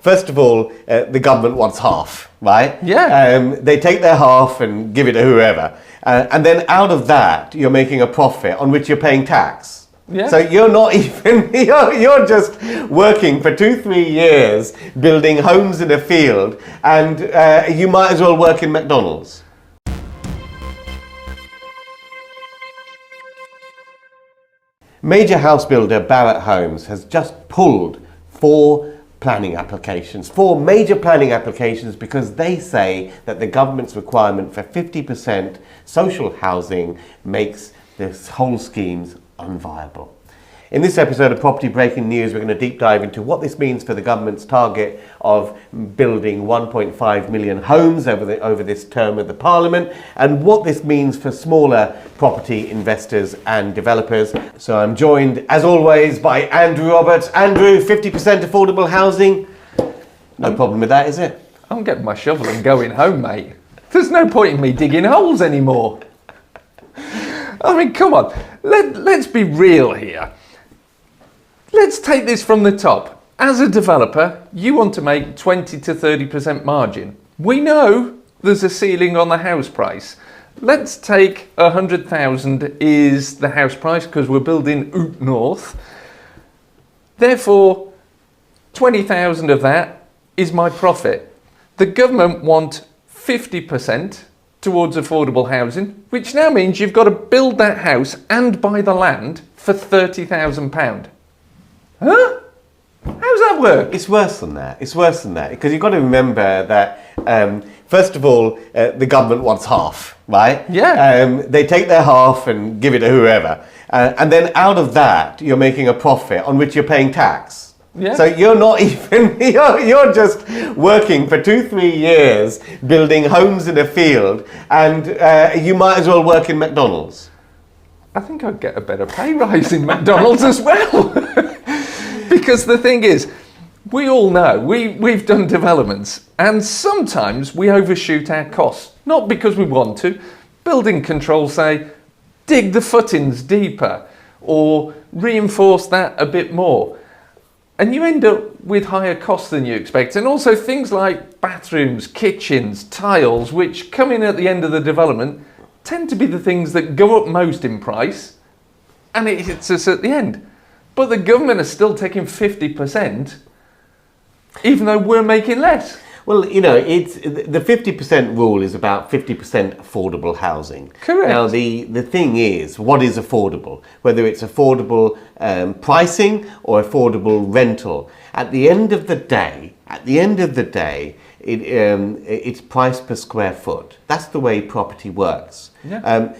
first of all, the government wants half, right? Yeah. They take their half and give it to whoever. And then out of that, you're making a profit on which you're paying tax. Yeah. So you're not even, you're just working for 2-3 years building homes in a field, and you might as well work in McDonald's. Major house builder Barratt Homes has just pulled 4 major planning applications because they say that the government's requirement for 50% social housing makes this whole schemes unviable. In this episode of Property Breaking News, we're going to deep dive into what this means for the government's target of building 1.5 million homes over this term of the Parliament, and what this means for smaller property investors and developers. So I'm joined, as always, by Andrew Roberts. Andrew, 50% affordable housing? No problem with that, is it? I'm getting my shovel and going home, mate. There's no point in me digging holes anymore. I mean, come on, let's be real here. Let's take this from the top. As a developer, you want to make 20 to 30% margin. We know there's a ceiling on the house price. Let's take 100,000 is the house price because we're building Oot North. Therefore, 20,000 of that is my profit. The government want 50% towards affordable housing, which now means you've got to build that house and buy the land for £30,000. Huh? How does that work? It's worse than that. Because you've got to remember that, first of all, the government wants half, right? Yeah. They take their half and give it to whoever. And then out of that, you're making a profit on which you're paying tax. Yeah. So you're not even, you're just working for 2-3 years building homes in a field, and you might as well work in McDonald's. I think I'd get a better pay rise in McDonald's as well. Because the thing is, we all know, we've done developments, and sometimes we overshoot our costs. Not because we want to. Building control say, dig the footings deeper, or reinforce that a bit more. And you end up with higher costs than you expect. And also things like bathrooms, kitchens, tiles, which come in at the end of the development, tend to be the things that go up most in price, and it hits us at the end. But the government is still taking 50%, even though we're making less. Well, it's the 50% rule is about 50% affordable housing. Correct. Now, the thing is, what is affordable? Whether it's affordable pricing or affordable rental. At the end of the day, it's price per square foot. That's the way property works. Yeah.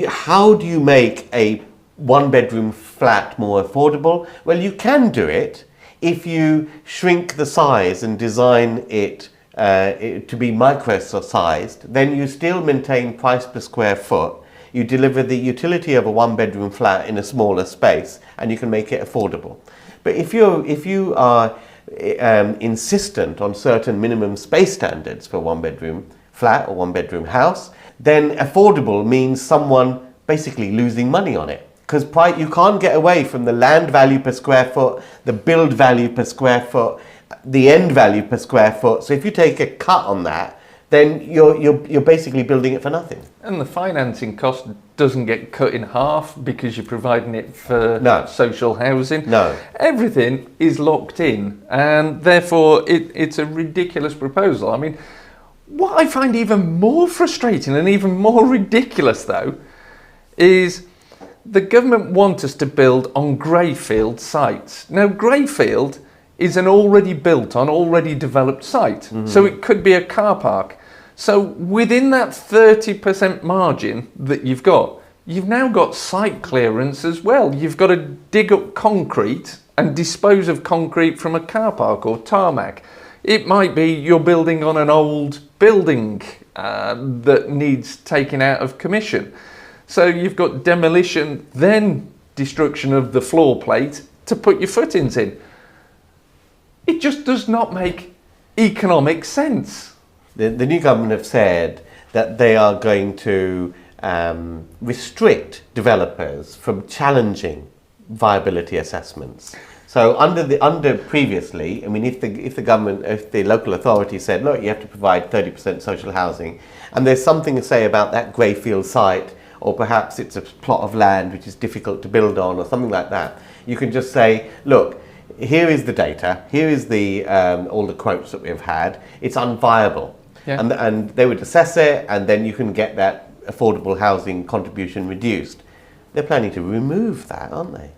How do you make a 1-bedroom flat more affordable? Well, you can do it if you shrink the size and design it to be micro-sized. Then you still maintain price per square foot. You deliver the utility of a 1-bedroom flat in a smaller space, and you can make it affordable. But if you are insistent on certain minimum space standards for a 1-bedroom flat or 1-bedroom house, then affordable means someone basically losing money on it. Because you can't get away from the land value per square foot, the build value per square foot, the end value per square foot. So if you take a cut on that, then you're basically building it for nothing. And the financing cost doesn't get cut in half because you're providing it for social housing. No. Everything is locked in, and therefore it's a ridiculous proposal. I mean, what I find even more frustrating and even more ridiculous, though, is the government want us to build on greyfield sites. Now, greyfield is an already built on, already developed site. Mm-hmm. So it could be a car park. So within that 30% margin that you've now got site clearance as well. You've got to dig up concrete and dispose of concrete from a car park or tarmac. It might be you're building on an old building that needs taking out of commission. So you've got demolition, then destruction of the floor plate to put your footings in. It just does not make economic sense. The new government have said that they are going to restrict developers from challenging viability assessments. So under previously, I mean, if the local authority said, look, you have to provide 30% social housing, and there's something to say about that greyfield site, or perhaps it's a plot of land which is difficult to build on, or something like that, you can just say, look, here is the data, here is the all the quotes that we've had, it's unviable. Yeah. And they would assess it, and then you can get that affordable housing contribution reduced. They're planning to remove that, aren't they?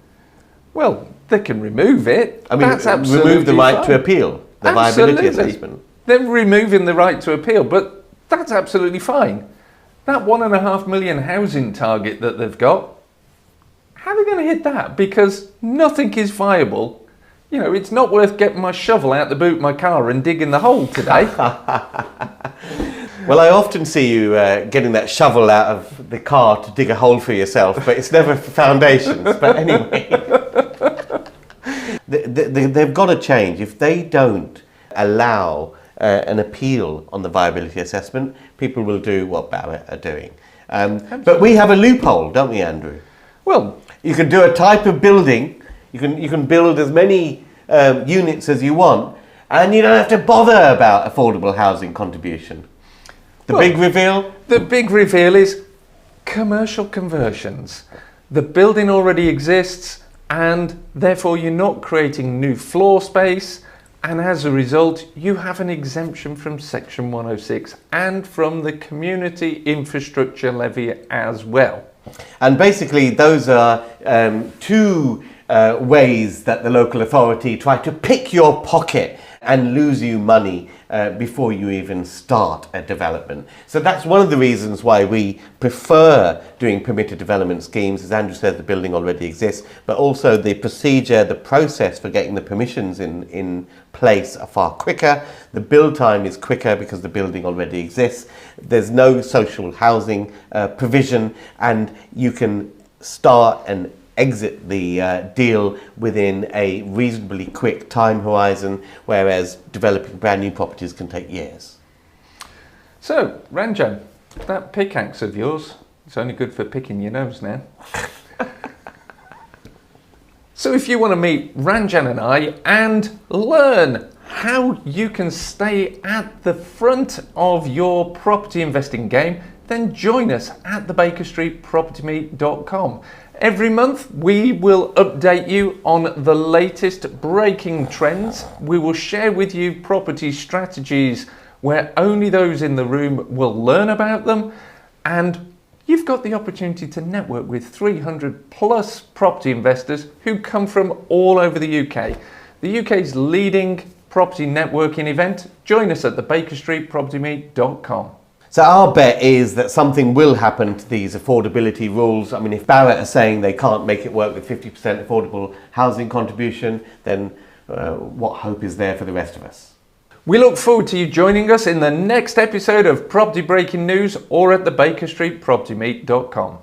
Well, they can remove it. I mean, that's absolutely remove the right fine. to appeal, the viability assessment. They're removing the right to appeal, but that's absolutely fine. That 1.5 million housing target that they've got, how are they going to hit that? Because nothing is viable. You know, it's not worth getting my shovel out the boot of my car and digging the hole today. Well, I often see you getting that shovel out of the car to dig a hole for yourself, but it's never for foundations. But anyway, they've got to change. If they don't allow an appeal on the viability assessment, people will do what Barratt are doing. But we have a loophole, don't we, Andrew? Well, you can do a type of building. You can build as many units as you want, and you don't have to bother about affordable housing contribution. The big reveal? The big reveal is commercial conversions. The building already exists, and therefore you're not creating new floor space, and as a result you have an exemption from Section 106 and from the Community Infrastructure Levy as well. And basically those are two ways that the local authority try to pick your pocket and lose you money before you even start a development. So that's one of the reasons why we prefer doing permitted development schemes. As Andrew said, the building already exists, but also the procedure, the process for getting the permissions in place are far quicker. The build time is quicker because the building already exists. There's no social housing provision, and you can start and exit the deal within a reasonably quick time horizon, whereas developing brand new properties can take years. So, Ranjan, that pickaxe of yours, it's only good for picking your nose now. So if you want to meet Ranjan and I and learn how you can stay at the front of your property investing game, then join us at thebakerstreetpropertymeet.com. Every month we will update you on the latest breaking trends. We will share with you property strategies where only those in the room will learn about them, and you've got the opportunity to network with 300 plus property investors who come from all over the UK. The UK's leading property networking event. Join us at thebakerstreetpropertymeet.com. So our bet is that something will happen to these affordability rules. I mean, if Barratt are saying they can't make it work with 50% affordable housing contribution, then what hope is there for the rest of us? We look forward to you joining us in the next episode of Property Breaking News or at thebakerstreetpropertymeet.com.